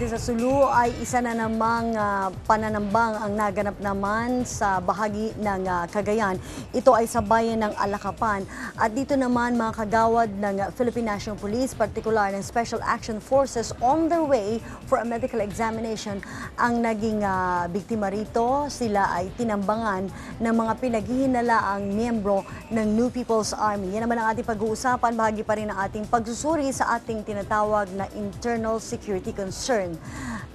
Presidente sa Sulu ay isa na namang pananambang ang naganap naman sa bahagi ng Cagayan. Ito ay sa bayan ng Alakapan. At dito naman mga kagawad ng Philippine National Police, partikular ng Special Action Forces on their way for a medical examination ang naging biktima rito. Sila ay tinambangan ng mga pinaghihinalaang miyembro ng New People's Army. Yan naman ang ating pag-uusapan, bahagi pa rin ng ating pagsusuri sa ating tinatawag na internal security concern.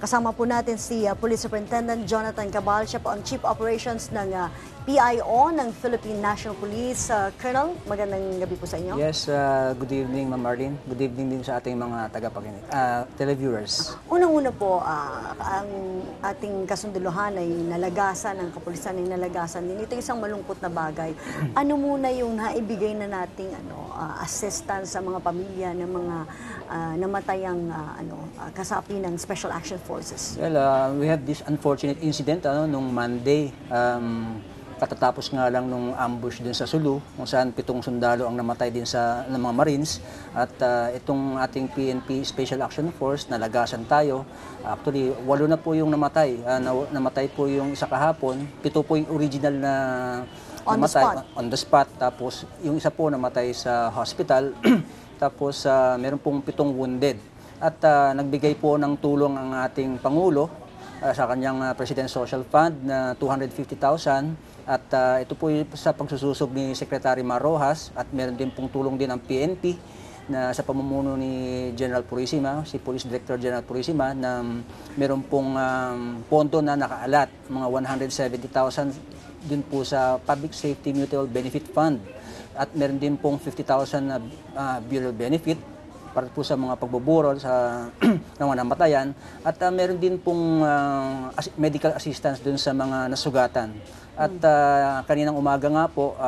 Kasama po natin si Police Superintendent Jonathan Cabal, siya po ang Chief Operations ng PIO ng Philippine National Police. Colonel, magandang gabi po sa inyo. Yes, good evening Ma'am Marlene. Good evening din sa ating mga tagapakinig, televiewers. Unang-una po, ang ating kasunduluhan ay nalagasan, ang kapulisan ay nalagasan din. Ito isang malungkot na bagay. Ano muna yung naibigay na nating assistance sa mga pamilya ng mga namatayang kasapi ng Special Action Forces? Well, we have this unfortunate incident nung Monday. Katatapos nga lang nung ambush din sa Sulu, kung saan 7 sundalo ang namatay din ng mga Marines. At itong ating PNP Special Action Force, nalagasan tayo. Actually, 8 na po yung namatay. Namatay po yung isa kahapon, 7 po yung original na namatay on the spot. Tapos yung isa po namatay sa hospital. Tapos meron pong 7 wounded. At nagbigay po ng tulong ang ating Pangulo sa kanyang President Social Fund na 250,000. At ito po sa pagsususob ni Secretary Mar Rojas, at meron din pong tulong din ang PNP na sa pamumuno ni General Purisima, si Police Director General Purisima, na meron pong pondo na nakaalat, mga 170,000 din po sa Public Safety Mutual Benefit Fund. At meron din pong 50,000 na burial benefit para po sa mga pagboburol sa mga namatayan. At meron din pong medical assistance dun sa mga nasugatan. At kaninang umaga nga po,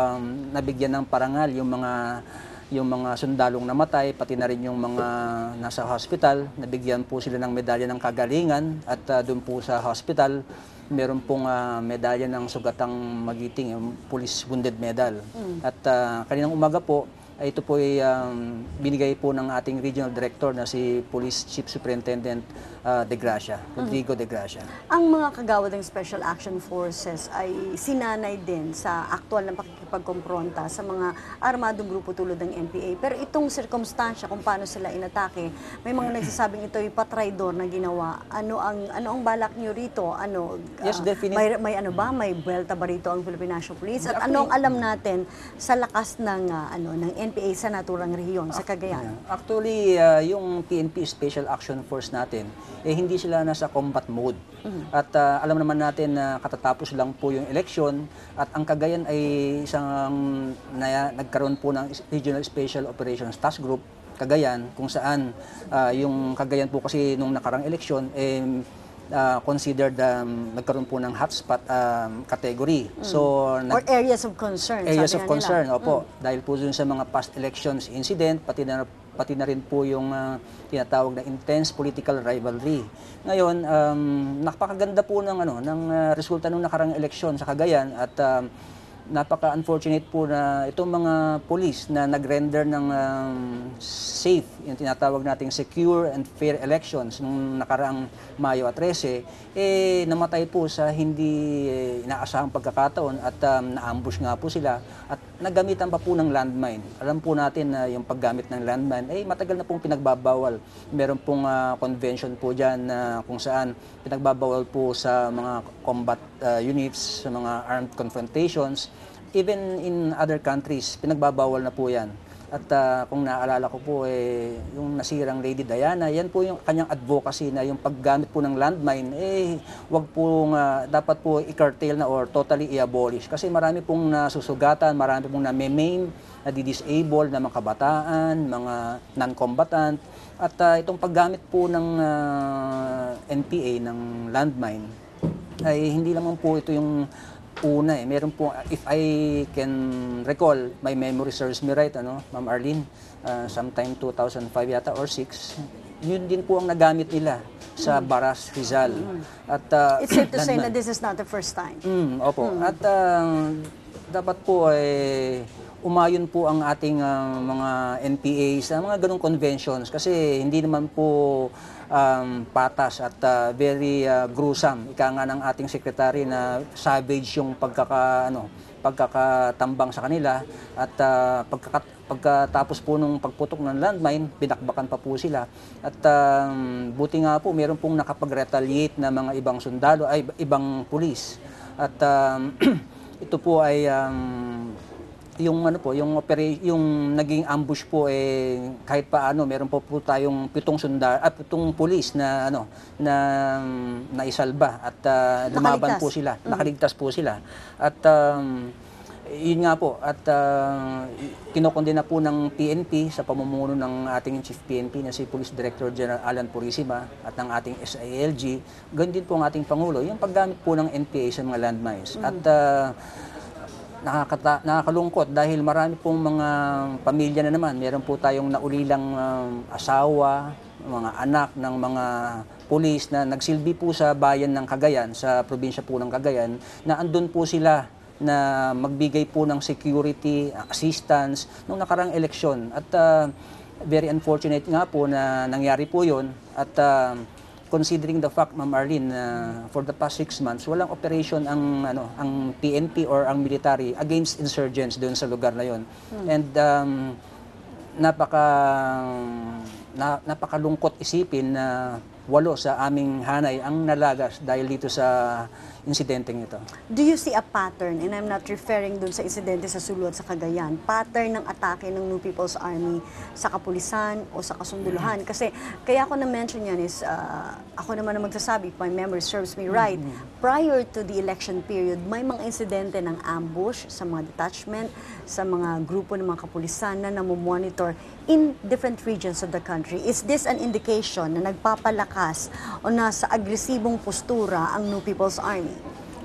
nabigyan ng parangal yung mga sundalong namatay, pati na rin yung mga nasa hospital. Nabigyan po sila ng medalya ng kagalingan. At doon po sa hospital, meron pong medalya ng sugatang magiting, yung Police Wounded Medal. At kaninang umaga po, ito po ay binigay po ng ating Regional Director na si Police Chief Superintendent De Gracia, Rodrigo De Gracia. Ang mga kagawad ng Special Action Forces ay sinanay din sa aktual na pakikipagkompronta sa mga armadong grupo tulad ng NPA. Pero itong sirkumstansya kung paano sila inatake, may mga nagsasabing ito ay patraidor na ginawa. Ano ang balak niyo rito? Yes, definitely. May buwelta ba rito ang Philippine National Police? At ano ang alam natin sa lakas ng NPA sa naturang rehiyon, sa Cagayan? Actually, yung PNP Special Action Force natin, hindi sila nasa combat mode. At alam naman natin na katatapos lang po yung election, at ang Cagayan ay nagkaroon po ng Regional Special Operations Task Group, Cagayan, kung saan yung Cagayan po kasi nung nakarang election, considered nagkaroon po ng hotspot category. So, or areas of concern. Areas of concern, opo. Dahil po dun sa mga past elections incident, pati na rin po yung tinatawag na intense political rivalry. Ngayon, napakaganda po ng resulta ng nakarang eleksyon sa Cagayan, at napaka-unfortunate po na itong mga police na nag-render ng safe, yung tinatawag nating secure and fair elections nung nakaraang Mayo at 13, namatay po sa hindi inaasahang pagkakataon, at na-ambush nga po sila at naggamitan pa po ng landmine. Alam po natin na yung paggamit ng landmine ay matagal na pong pinagbabawal. Meron pong convention po dyan kung saan pinagbabawal po sa mga combat units, sa mga armed confrontations. Even in other countries, pinagbabawal na po yan. At kung naalala ko po, yung nasirang Lady Diana, yan po yung kanyang advocacy na yung paggamit po ng landmine, wag po dapat po i-curtail na or totally i-abolish. Kasi marami pong nasusugatan, marami pong na-maim, na-disable na mga kabataan, mga non-combatant. At itong paggamit po ng NPA, ng landmine, ay hindi naman po ito yung una meron po, if I can recall, my memory serves me right, Ma'am Arlene, sometime 2005 yata or 6, yun din po ang nagamit nila sa Baras, Rizal. At it's safe to say na this is not the first time. Opo. At dapat po umayon po ang ating mga NPA sa mga ganong conventions, kasi hindi naman po patas at very gruesome. Ika nga ng ating secretary na savage yung pagkakatambang sa kanila at pagkatapos po nung pagputok ng landmine, binakbakan pa po sila. At buti nga po, meron pong nakapag-retaliate na mga ibang sundalo, ay ibang pulis. At ito po ay yung yung naging ambush po kahit paano meron po tayong 7 pulis na naisalba at lumaban po sila, nakaligtas po sila. At yun nga po, at kinokondena po ng PNP sa pamumuno ng ating Chief PNP na si Police Director General Alan Purisima at ng ating SILG, ganun din po ang ating Pangulo, yung paggamit po ng NPA sa mga landmines. At nakakalungkot dahil marami pong mga pamilya na naman, meron po tayong naulilang asawa, mga anak ng mga pulis na nagsilbi po sa bayan ng Cagayan, sa probinsya po ng Cagayan, na andun po sila na magbigay po ng security, assistance nung nakarang eleksyon. At very unfortunate nga po na nangyari po yun. At considering the fact, Ma'am Arlene, for the past 6 months, walang operation ang PNP or ang military against insurgents doon sa lugar na yun. And napakalungkot isipin na 8 sa aming hanay ang nalagas dahil dito sa insidenteng ito. Do you see a pattern, and I'm not referring dun sa insidente sa Sulu at sa Cagayan, pattern ng atake ng New People's Army sa kapulisan o sa kasunduluhan? Kasi kaya ako na-mention yan is, ako naman na magsasabi, if my memory serves me right, prior to the election period, may mga insidente ng ambush sa mga detachment, sa mga grupo ng mga kapulisan na namomonitor in different regions of the country. Is this an indication na nagpapalakas o nasa agresibong postura ang New People's Army?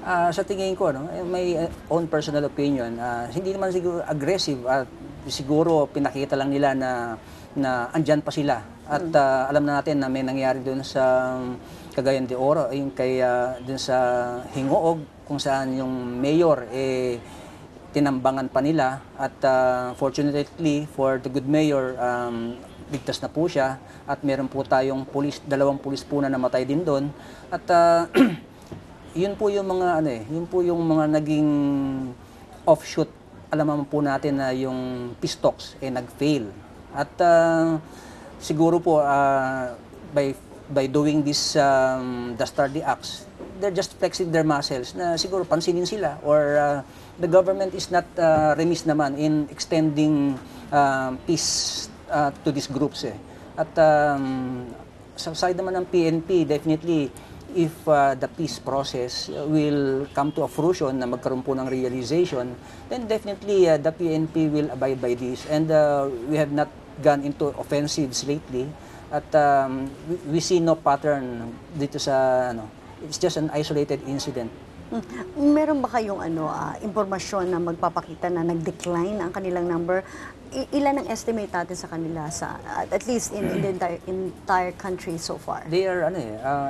Sa tingin ko, may own personal opinion, hindi naman siguro aggressive at siguro pinakita lang nila na andyan pa sila. At alam na natin na may nangyari doon sa Cagayan de Oro, yung doon sa Hingoog, kung saan yung mayor tinambangan pa nila. At fortunately for the good mayor, ligtas na po siya. At meron po tayong 2 pulis po na namatay din doon. At yun po yung mga naging offshoot. Alam naman po natin na yung peace talks nag-fail. At siguro po by doing this dastardly acts, they're just flexing their muscles na siguro pansinin sila, or the government is not remiss naman in extending peace to these groups. At sa side naman ng PNP, definitely if the peace process will come to a fruition na magkaroon po ng realization, then definitely the PNP will abide by this. And we have not gone into offensives lately. At we see no pattern dito sa it's just an isolated incident. Meron ba kayong impormasyon na magpapakita na nag-decline ang kanilang number? Ilan ang estimate natin sa kanila at least in the entire country so far? They are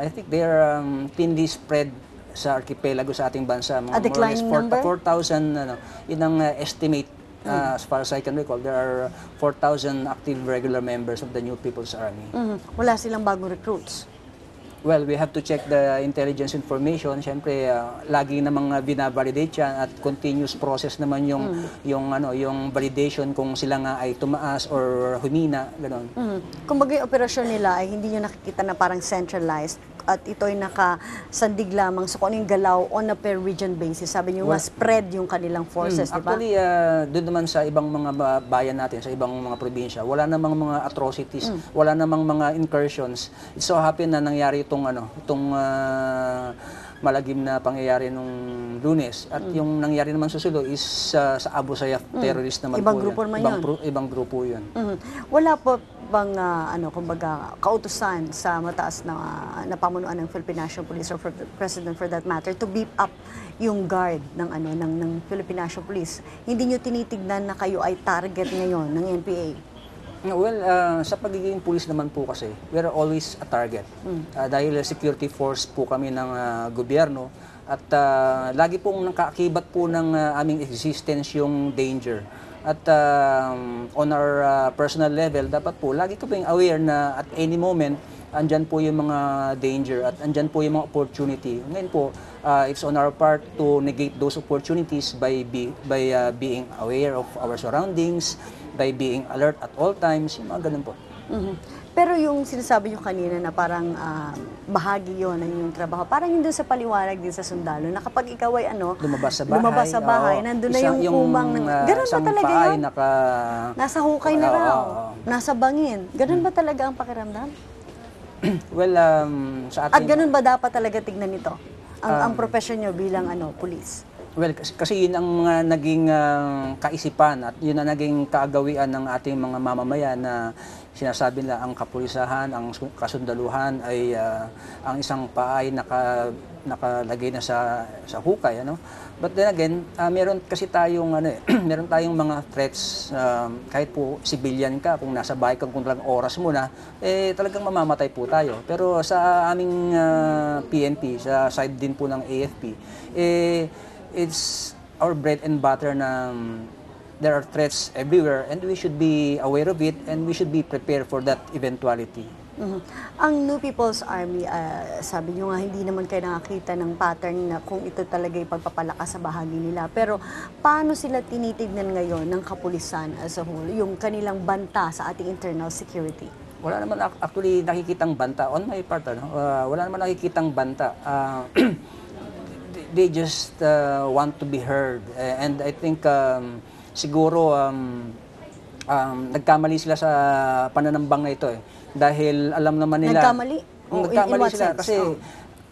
I think they are thinly spread sa archipelago sa ating bansa. A declining number? 4,000 yun ang estimate. As far as I can recall, there are 4,000 active regular members of the New People's Army. Wala silang bagong recruits? Well, we have to check the intelligence information. Siyempre, lagi namang binavalidate yan at continuous process naman yung validation kung sila nga ay tumaas or humina, gano'n. Kumbaga yung operasyon nila ay hindi nyo nakikita na parang centralized at ito'y nakasandig lamang sa kung ano yung galaw on a per region basis. Sabi nyo, spread yung kanilang forces, di ba? Actually, doon naman sa ibang mga bayan natin, sa ibang mga probinsya, wala namang mga atrocities, wala namang mga incursions. It so happen na nangyari itong malagim na pangyayari nung Lunes. At yung nangyari naman sa Sulu is sa Abu Sayyaf terrorist naman ibang po grupo yun. naman yun. Ibang grupo yun. Wala po bang kumbaga kautusan sa mataas na pamunuan ng Philippine National Police or for the President for that matter to beef up yung guard ng Philippine National Police? Hindi nyo tinitignan na kayo ay target ngayon ng NPA? Well, sa pagiging pulis naman po kasi, we're always a target. Dahil security force po kami ng gobyerno at lagi pong nakaakibat po ng aming existence yung danger. At on our personal level, dapat po lagi ko being aware na at any moment, andyan po yung mga danger at andyan po yung mga opportunity. Ngayon po, it's on our part to negate those opportunities by being aware of our surroundings, by being alert at all times, yung mga ganun po. Pero yung sinasabi nyo kanina na parang bahagi yon ng inyong trabaho, parang hindi sa paliwanag din sa sundalo na kapag ikaw ay lumabas sa bahay, nandun na yung kumang, ganun ba talaga yun? Nasa hukay na raw, nasa bangin. Ganun ba talaga ang pakiramdam? Well, sa atin... At ganun ba dapat talaga tignan ito? Ang profesyon nyo bilang pulis? Well, kasi yun ang mga naging kaisipan at yun ang naging kaagawian ng ating mga mamamayan na sinasabi nila ang kapulisahan, ang kasundaluhan ay ang isang paa ay nakalagay na sa hukay, ano? But then again, meron kasi tayong meron tayong mga threats, kahit po civilian ka, kung nasa bahay kang kung talagang oras mo na, talagang mamamatay po tayo. Pero sa aming PNP, sa side din po ng AFP, it's our bread and butter na there are threats everywhere and we should be aware of it and we should be prepared for that eventuality. Ang New People's Army, sabi nyo nga hindi naman kayo nakakita ng pattern na kung ito talaga yung pagpapalakas sa bahagi nila. Pero paano sila tinitignan ngayon ng kapulisan as a whole, yung kanilang banta sa ating internal security? Wala naman actually nakikitang banta on my part. Wala naman nakikitang banta. They just want to be heard. And I think siguro nagkamali sila sa pananambang na ito dahil alam naman nila nagkamali sila kasi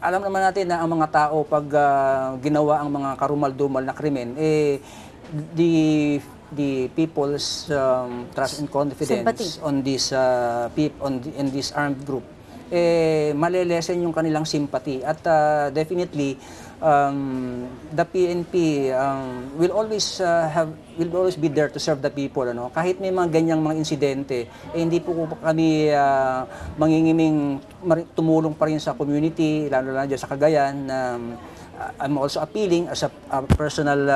alam naman natin na ang mga tao pag ginawa ang mga karumal-dumal na krimen the people's trust and confidence on this in this armed group malelesen yung kanilang sympathy at definitely the PNP will always be there to serve the people, kahit may mga ganyang mga insidente hindi po kami mangingiming tumulong pa rin sa community, lalo na dyan sa Cagayan. I'm also appealing as a personal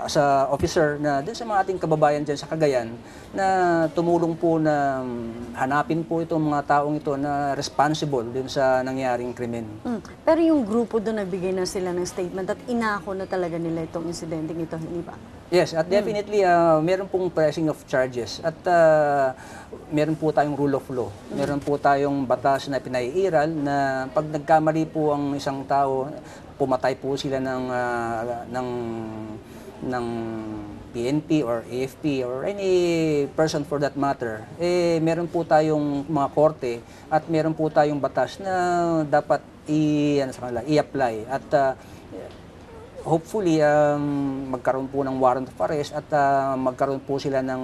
as a officer na din sa mga ating kababayan dyan sa Cagayan na tumulong po na hanapin po itong mga taong ito na responsible dun sa nangyaring krimen. Pero yung grupo doon nagbigay na sila ng statement at inako na talaga nila itong insidente ito, hindi ba? Yes, at definitely meron pong pressing of charges at meron po tayong rule of law. Meron po tayong batas na pinaiiral na pag nagkamali po ang isang tao, pumatay po sila ng PNP or AFP or any person for that matter, meron po tayong mga korte at meron po tayong batas na dapat i-apply at hopefully magkaroon po ng warrant of arrest at magkaroon po sila ng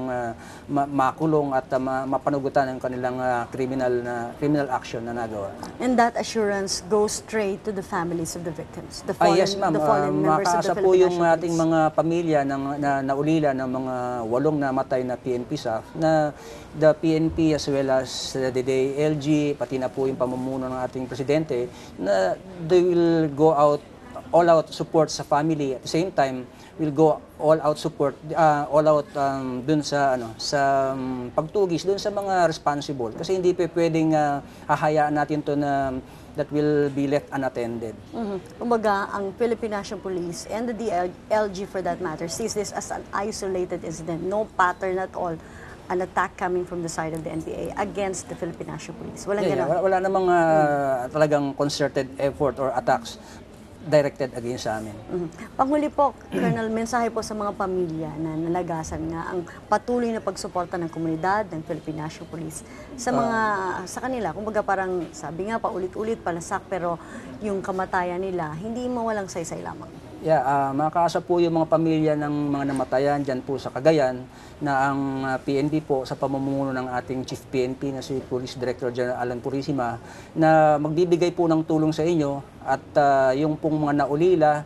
makulong at mapanugutan ng kanilang criminal action na nagawa. And that assurance goes straight to the families of the victims, the fallen, yes, ma'am. the fallen members of the Makaasa po yung Philippine ating mga pamilya na naulila ng mga 8 namatay na PNP staff na the PNP as well as the DILG, pati na po yung pamumuno ng ating presidente na they will go out all out support sa family, at the same time will go all out support dun sa pagtugis dun sa mga responsible kasi hindi pwedeng hahayaan natin to na that will be left unattended. Kumbaga, ang Philippine National Police and the DILG for that matter sees this as an isolated incident, no pattern at all, an attack coming from the side of the NPA against the Philippine National Police. Walang gano'n. Wala namang talagang concerted effort or attacks directed against sa amin. Panghuli po, Colonel, mensahe po sa mga pamilya na nalagasan nga ang patuloy na pagsuporta ng komunidad ng Philippine National Police sa kanila. Kumbaga parang sabi nga paulit-ulit palasak pero yung kamatayan nila hindi mawalang saysay lamang. Yeah, makakaasa po yung mga pamilya ng mga namatayan dyan po sa Cagayan na ang PNP po sa pamumuno ng ating Chief PNP na si Police Director General Alan Purisima na magbibigay po ng tulong sa inyo at yung pong mga naulila,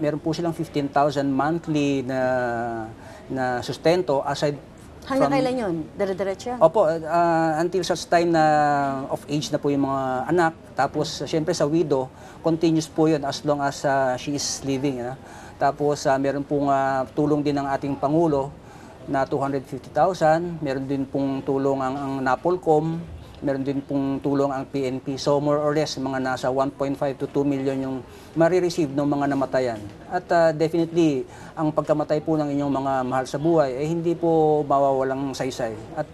meron po silang 15,000 monthly na sustento aside hanggang kailan yun? Dire-diretso? Opo, until such time na of age na po yung mga anak. Tapos, syempre sa widow, continuous po yun as long as she is living. Tapos, meron pong tulong din ng ating Pangulo na 250,000. Meron din pong tulong ang NAPOLCOM, meron din pong tulong ang PNP. So more or less, mga nasa 1.5 to 2 million yung marireceive ng mga namatayan. At definitely, ang pagkamatay po ng inyong mga mahal sa buhay ay hindi po mawawalang saysay. At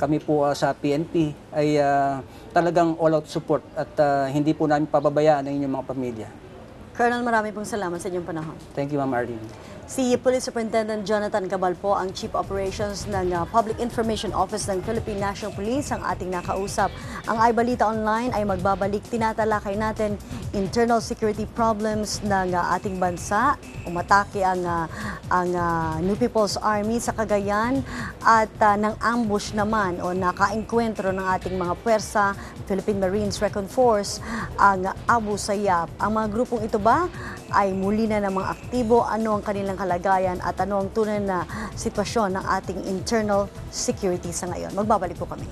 kami po sa PNP ay talagang all-out support at hindi po namin pababayaan ang inyong mga pamilya. Colonel, marami pong salamat sa inyong panahon. Thank you, Ma'am Arlene. Si Police Superintendent Jonathan Cabal po ang Chief Operations ng Public Information Office ng Philippine National Police ang ating nakausap. Ang iBalita Online ay magbabalik. Tinatalakay natin internal security problems ng ating bansa. Umatake ang New People's Army sa Cagayan at ng ambush naman o nakaengkwentro ng ating mga puwersa, Philippine Marines Recon Force, ang Abu Sayyaf. Ang mga grupong ito ba ay muli na namang aktibo? Ano ang kanilang kalagayan at ano ang tunay na sitwasyon ng ating internal security sa ngayon? Magbabalik po kami.